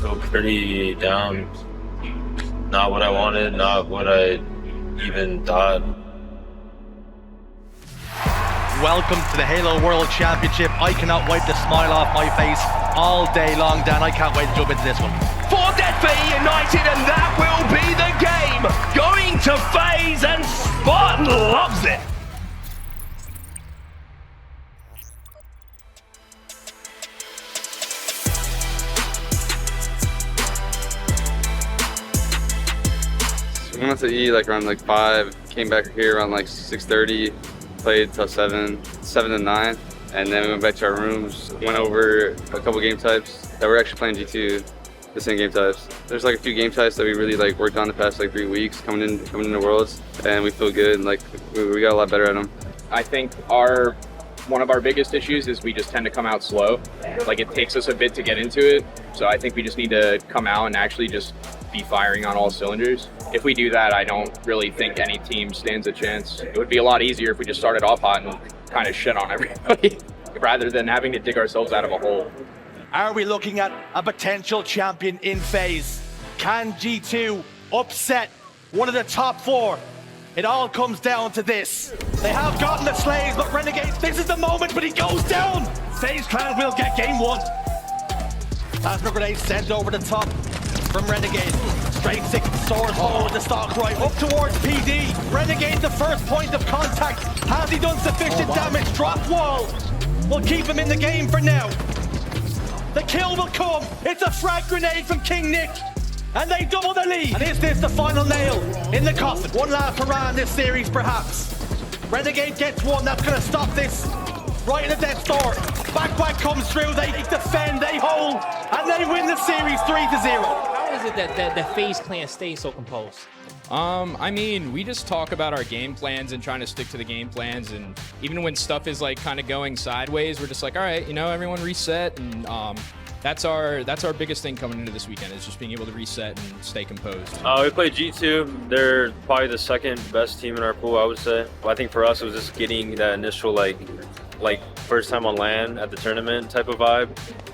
feel pretty down. Not what I wanted, not what I even thought. Welcome to the Halo World Championship. I cannot wipe the smile off my face all day long, Dan. I can't wait to jump into this one. For Dead for United, and that will be the game. Going to FaZe, and Spartan loves it. We went to E around 5, came back here around 6:30, played till 7 to 9, and then we went back to our rooms, went over a couple game types that we're actually playing G2, the same game types. There's a few game types that we really worked on the past 3 weeks coming into Worlds, and we feel good, and we got a lot better at them. I think one of our biggest issues is we just tend to come out slow. It takes us a bit to get into it, so I think we just need to come out and actually just be firing on all cylinders. If we do that, I don't really think any team stands a chance. It would be a lot easier if we just started off hot and kind of shit on everybody rather than having to dig ourselves out of a hole. Are we looking at a potential champion in FaZe? Can G2 upset one of the top 4? It all comes down to this. They have gotten the slaves, but Renegade, this is the moment, but he goes down. FaZe Clan will get game 1. Plasma grenade sent over the top from Renegade. Straight 6 soars forward the stock right up towards PD. Renegade the first point of contact. Has he done sufficient damage? Drop wall will keep him in the game for now. The kill will come. It's a frag grenade from King Nick. And they double the lead. And is this the final nail in the coffin? One last hurrah in this series, perhaps. Renegade gets one. That's going to stop this right in the Death Star. Back comes through. They defend, they hold, and they win the series 3-0. How is it that the FaZe clan stays so composed? I mean, we just talk about our game plans and trying to stick to the game plans, and even when stuff is kind of going sideways, we're just all right, everyone reset, and that's our biggest thing coming into this weekend is just being able to reset and stay composed. We played G2. They're probably the second best team in our pool, I would say. I think for us, it was just getting that initial first time on LAN at the tournament type of vibe.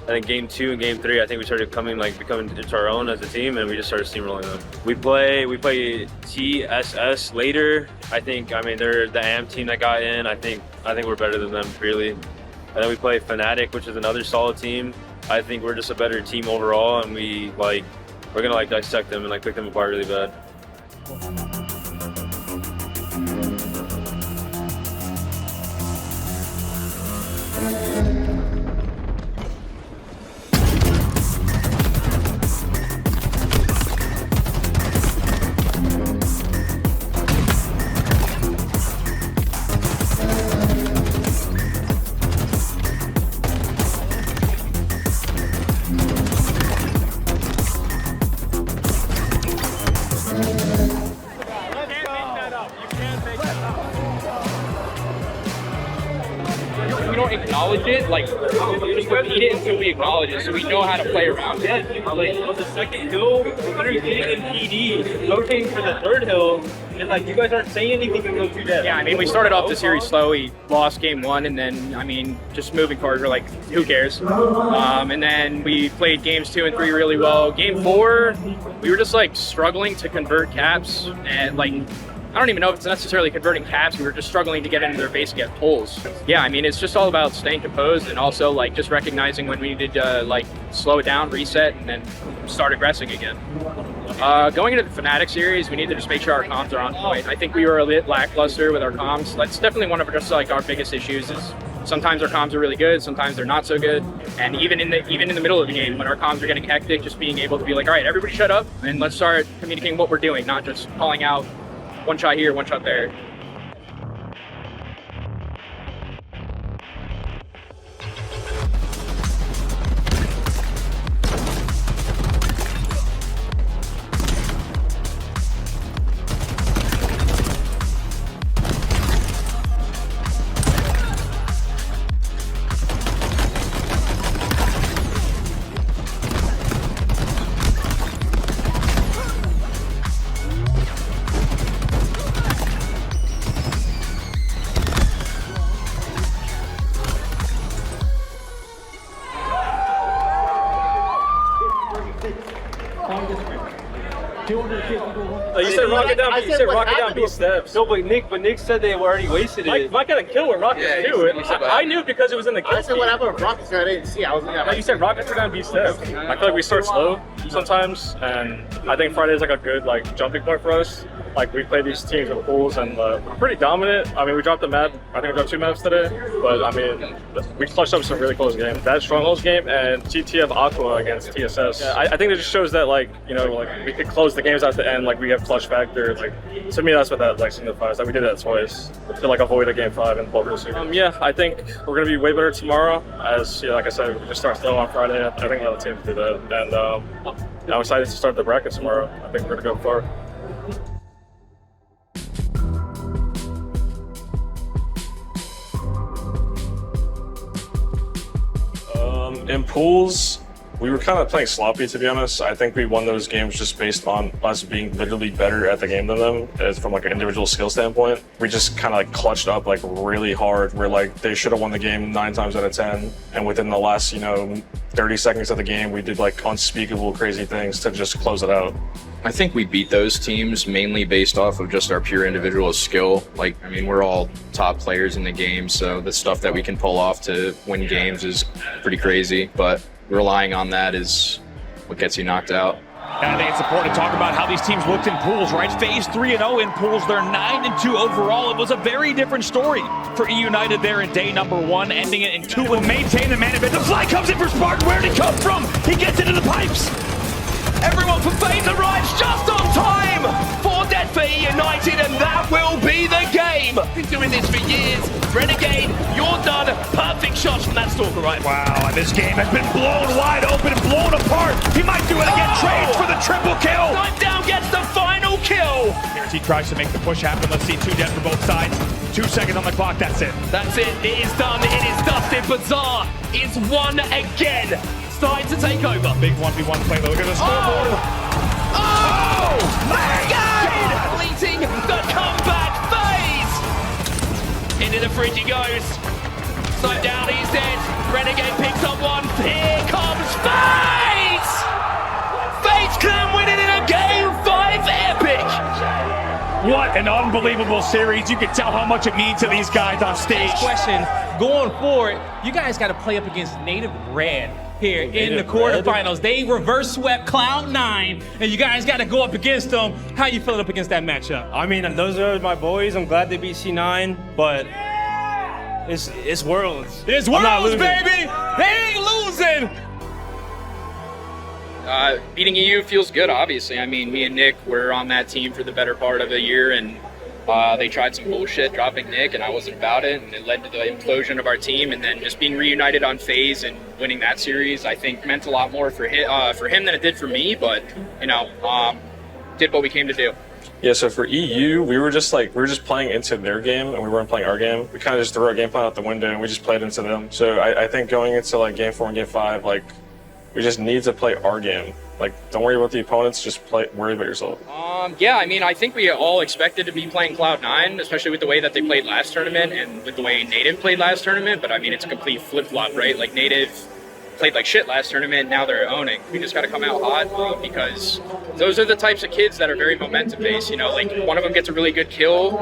I think game 2 and game 3, I think we started becoming into our own as a team, and we just started steamrolling them. We play TSS later. They're the AM team that got in. I think we're better than them, really. And then we play Fnatic, which is another solid team. I think we're just a better team overall, and we're gonna dissect them and pick them apart really bad. We don't acknowledge it, just repeat it until we acknowledge it so we know how to play around it. On the second hill, we're getting in PD, rotating for the third hill, and you guys aren't saying anything to go through that. Yeah, we started off the series slow. We lost game 1, and then, just moving forward, we're who cares? And then we played games 2 and 3 really well. Game 4, we were just struggling to convert caps, and I don't even know if it's necessarily converting caps. We were just struggling to get into their base and get pulls. Yeah, it's just all about staying composed and also just recognizing when we needed to slow it down, reset, and then start aggressing again. Going into the Fnatic series, we need to just make sure our comms are on point. I think we were a bit lackluster with our comms. That's definitely one of our biggest issues is sometimes our comms are really good, sometimes they're not so good. And even in the middle of the game, when our comms are getting hectic, just being able to be all right, everybody shut up and let's start communicating what we're doing, not just calling out one shot here, one shot there. You said rocket down. You said rocket down. B steps. No, but Nick said they already wasted it. Mike got a kill with rockets too. I knew because it was in the kill. I said what happened with rockets. I didn't see. I was looking at. You said rockets are gonna be steps. I feel like we start slow sometimes, and I think Friday is like a good like jumping point for us. Like we play these teams with pools, and we're pretty dominant. I mean, we dropped the map. I think we dropped 2 maps today, but I mean, we clutched up some really close games. That Strongholds game and TTF Aqua against TSS. Yeah, I think it just shows that like we could close the games at the end. Like we have clutch factor. Like to me, that's what that like signifies. Like we did that twice to like avoid a game 5 in Boulder. Yeah, I think we're gonna be way better tomorrow. As like I said, we just start slow on Friday. I think the other teams do that, and I'm excited to start the bracket tomorrow. I think we're gonna go far. In pools, we were kind of playing sloppy, to be honest. I think we won those games just based on us being literally better at the game than them, as from like an individual skill standpoint. We just kind of like clutched up like really hard. We're like, they should have won the game 9 times out of 10. And within the last, 30 seconds of the game, we did like unspeakable crazy things to just close it out. I think we beat those teams mainly based off of just our pure individual skill. Like, I mean, we're all top players in the game, so the stuff that we can pull off to win games is pretty crazy, but relying on that is what gets you knocked out. And I think it's important to talk about how these teams looked in pools, right? FaZe 3-0 in pools. They're 9-2 overall. It was a very different story for E United there in day number 1, ending it in 2. Will maintain the man advantage. The fly comes in for Spartan. Where did he come from? He gets into the pipes. Everyone for FaZe arrives just on time. 4 dead for E United, and that will be the game. Been doing this for years. Renegade, you're done. Perfect shots from that Stalker, right? Wow, and this game has been blown wide open and blown apart. He might do it again. Trades for the triple kill. Knife Down gets the final kill. He tries to make the push happen. Let's see, 2 dead for both sides. 2 seconds on the clock, that's it. That's it, it is done, it is dusted. Bazaar is won again. Starting to take over. Big 1v1 play, look at the scoreboard. Oh! Renegade! Completing the comeback phase! Into the fridge he goes. Snipe down, he's dead. Renegade picks up 1. Here comes FaZe! FaZe Clan winning in a game 5 epic! What an unbelievable series. You can tell how much it means to these guys on stage. Question, going forward, you guys got to play up against Native Red here in the quarterfinals. They reverse swept Cloud9, and you guys got to go up against them. How you feeling up against that matchup? I mean, those are my boys. I'm glad they beat C9, but it's Worlds. It's Worlds, baby! They ain't losing! Beating EU feels good, obviously. I mean, me and Nick were on that team for the better part of a year, and they tried some bullshit dropping Nick, and I wasn't about it, and it led to the implosion of our team. And then just being reunited on FaZe and winning that series, I think meant a lot more for him than it did for me. But did what we came to do. Yeah, so for EU, we were just playing into their game, and we weren't playing our game. We kind of just threw our game plan out the window, and we just played into them. So I think going into like game 4 and game 5, like we just need to play our game. Like, don't worry about the opponents, just worry about yourself. Yeah, I mean, I think we all expected to be playing Cloud9, especially with the way that they played last tournament and with the way Native played last tournament. But I mean, it's a complete flip-flop, right? Like, Native played like shit last tournament, now they're owning. We just got to come out hot because those are the types of kids that are very momentum-based. Like one of them gets a really good kill,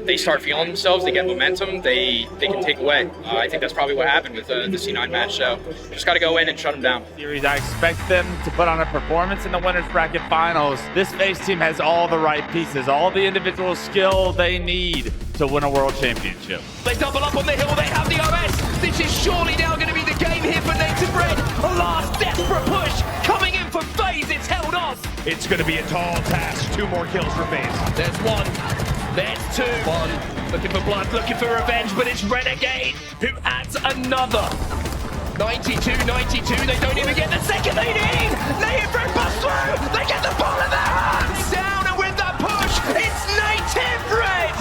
they start feeling themselves, they get momentum, they can take away. I think that's probably what happened with the C9 match, so just got to go in and shut them down. Series, I expect them to put on a performance in the winners bracket finals. This FaZe team has all the right pieces, all the individual skill they need to win a world championship. They double up on the hill, they have the OS. This is surely now going to be the game here for Native Red. A last desperate push coming in for FaZe, it's held off. It's going to be a tall task, 2 more kills for FaZe. There's 1, there's 2. 1, looking for blood, looking for revenge, but it's Renegade who adds another. 92, they don't even get the second they need. Native Red bust through, they get the ball in their hands. Down, and with that push, it's Native Red.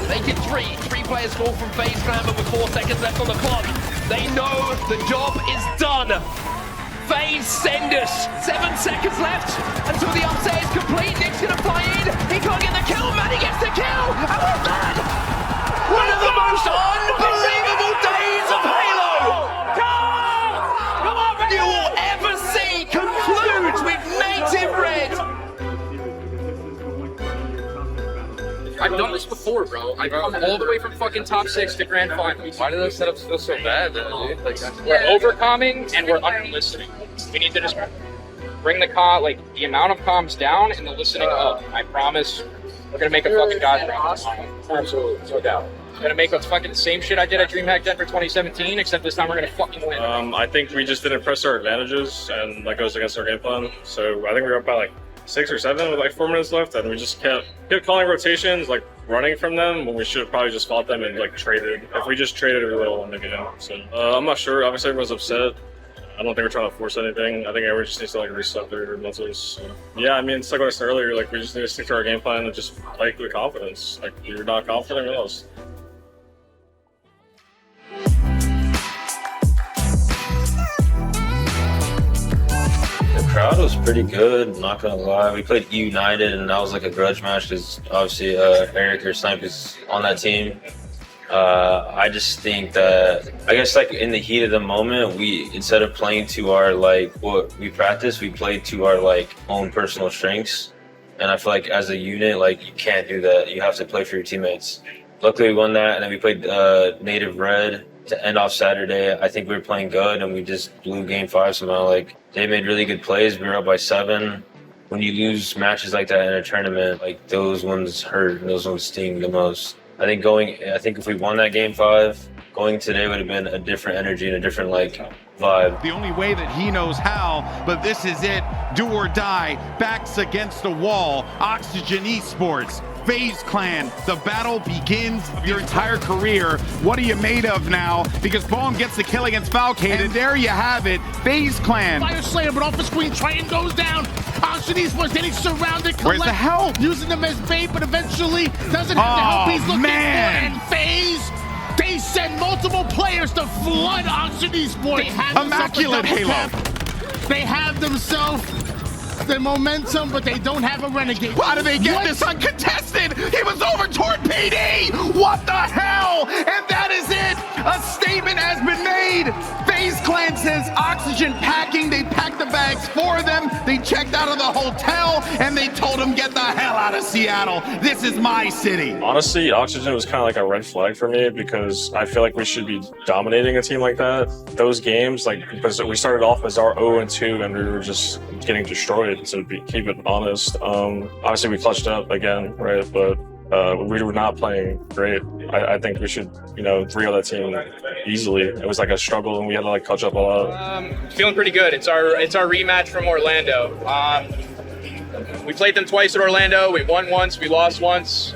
They get 3 players fall from FaZe Clan, but with 4 seconds left on the clock, they know the job is done. FaZe send us. 7 seconds left until the upset is complete. Nick's gonna fly in. He can't get the kill. Manny gets the kill. And we're done. One of the most unbelievable days of Halo you will ever see concludes with I've done this before, bro. I've come all the way from fucking top 6 to grand finals. Why do those setups feel so bad, though, dude? Like, We're overcoming and we're under-listening. We need to just bring the the amount of comms down and the listening up. I promise we're gonna make a fucking god tomorrow. Absolutely, no doubt. Gonna make what's fucking the same shit I did at DreamHack Denver 2017, except this time we're gonna fucking win. I think we just didn't press our advantages, and that goes against our game plan. So I think we were up by like 6 or 7 with like 4 minutes left, and we just kept calling rotations, like running from them when we should have probably just fought them and like traded. If we just traded, we would have won the game. So I'm not sure. Obviously, everyone's upset. I don't think we're trying to force anything. I think everyone just needs to like reset their muscles. So, yeah, I mean, it's like what I said earlier. Like we just need to stick to our game plan and just play with confidence. Like if you're not confident, what else? The crowd was pretty good, not gonna lie. We played United, and that was like a grudge match because obviously Eric or Snipe is on that team. I just think that, I guess like in the heat of the moment, we, instead of playing to our like what we practice, we played to our like own personal strengths. And I feel like as a unit, like you can't do that. You have to play for your teammates. Luckily we won that, and then we played Native Red to end off Saturday. I think we were playing good, and we just blew game 5 somehow. Like they made really good plays. We were up by 7. When you lose matches like that in a tournament, like those ones hurt and those ones sting the most. I think if we won that game 5, going today would have been a different energy and a different like vibe. The only way that he knows how, but this is it. Do or die. Backs against the wall. Oxygen Esports. FaZe Clan, the battle begins of your entire career. What are you made of now? Because Boehm gets the kill against Falcade, and there you have it. FaZe Clan. Fire Slayer, but off the screen, Triton goes down. Oxygen Esports getting surrounded. Where's the help? Using them as bait, but eventually doesn't have the help he's looking for. And FaZe, they send multiple players to flood Oxygen Esports. Immaculate Halo. They have themselves the momentum, but they don't have a renegade. How do they get this uncontested? He was over toward PD. What the hell? And that is it. A statement has been made. FaZe Clan says Oxygen packing. They packed the bags for them. They checked out of the hotel, and they told them, get the hell out of Seattle. This is my city. Honestly, Oxygen was kind of like a red flag for me because I feel like we should be dominating a team like that. Those games, like, because we started off as our 0-2, and we were just getting destroyed. To keep it honest, obviously we clutched up again, right? But we were not playing great. I think we should, 3-0 that team easily. It was like a struggle, and we had to like catch up a lot. Feeling pretty good. It's our rematch from Orlando. We played them twice at Orlando. We won once, we lost once.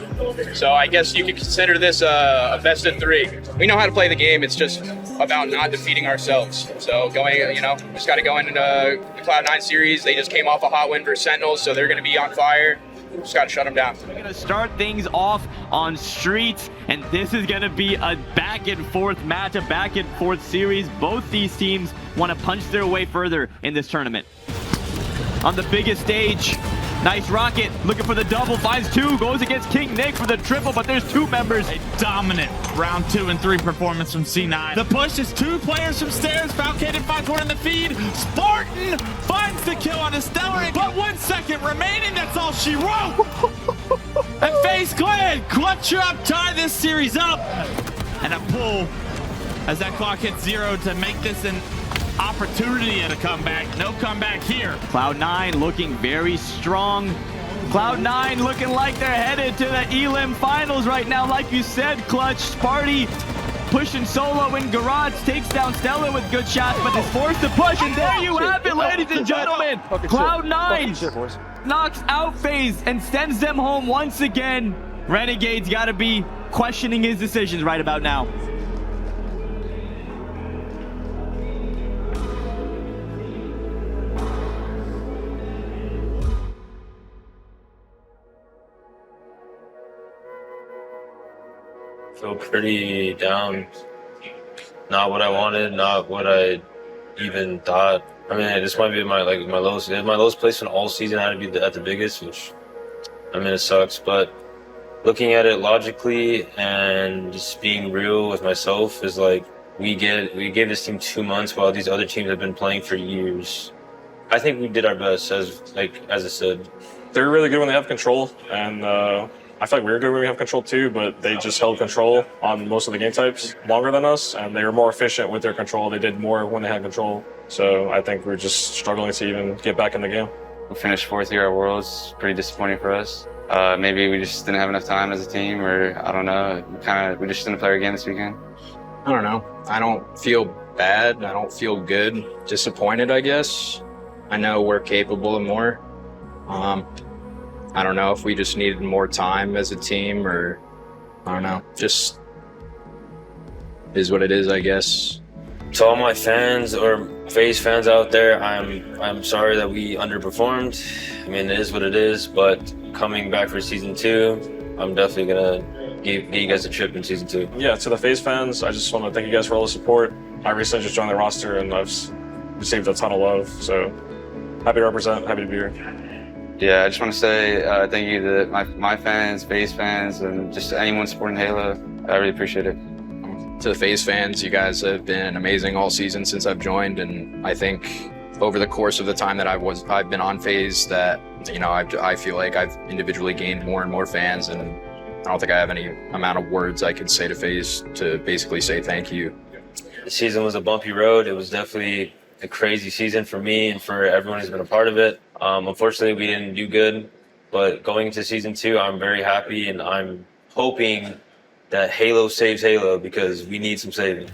So I guess you could consider this a best of 3. We know how to play the game. It's just about not defeating ourselves. So just got to go into the Cloud9 series. They just came off a hot win versus Sentinels, so they're going to be on fire. Just got to shut them down. We're going to start things off on Streets, and this is going to be a back and forth match, a back and forth series. Both these teams want to punch their way further in this tournament. On the biggest stage, nice rocket, looking for the double, finds 2, goes against King Nick for the triple, but there's 2 members. A dominant round 2 and 3 performance from C9. The push is 2 players from stairs. Falcade finds 1 in the feed. Spartan finds the kill on a Stellar, but 1 second remaining. That's all she wrote. And FaZe Clan clutch up, tie this series up. And a pull as that clock hits 0 to make this an opportunity at a comeback. No comeback here. Cloud9 looking very strong. Cloud9 looking like they're headed to the Elim finals right now. Like you said, Clutch, Sparty pushing solo in Garage, takes down Stella with good shots, but is forced to push, and there you have it, ladies and gentlemen. Cloud9 knocks out FaZe and sends them home once again. Renegade's got to be questioning his decisions right about now. Feel pretty down. Not what I wanted, not what I even thought. I mean, this might be my lowest placement all season. I had to be at the biggest, which, I mean, it sucks. But looking at it logically and just being real with myself is like, we gave this team 2 months while these other teams have been playing for years. I think we did our best, as I said. They're really good when they have control, and I feel like we were good when we have control too, but they just held control on most of the game types longer than us, and they were more efficient with their control. They did more when they had control. So I think we're just struggling to even get back in the game. We finished fourth here at Worlds. Pretty disappointing for us. Maybe we just didn't have enough time as a team, or I don't know. We just didn't play our game this weekend. I don't know. I don't feel bad. I don't feel good. Disappointed, I guess. I know we're capable of more. I don't know if we just needed more time as a team, or I don't know. Just is what it is, I guess. To all my fans or FaZe fans out there, I'm sorry that we underperformed. I mean, it is what it is, but coming back for season 2, I'm definitely gonna give you guys a trip in season 2. Yeah, to the FaZe fans, I just want to thank you guys for all the support. I recently just joined the roster and I've received a ton of love, so happy to represent, happy to be here. Yeah, I just want to say thank you to my fans, FaZe fans, and just anyone supporting Halo. I really appreciate it. To the FaZe fans, you guys have been amazing all season since I've joined, and I think over the course of the time that I've been on FaZe, that I feel like I've individually gained more and more fans, and I don't think I have any amount of words I could say to FaZe to basically say thank you. The season was a bumpy road. It was definitely a crazy season for me and for everyone who's been a part of it. Unfortunately, we didn't do good, but going into season 2, I'm very happy, and I'm hoping that Halo saves Halo, because we need some saving.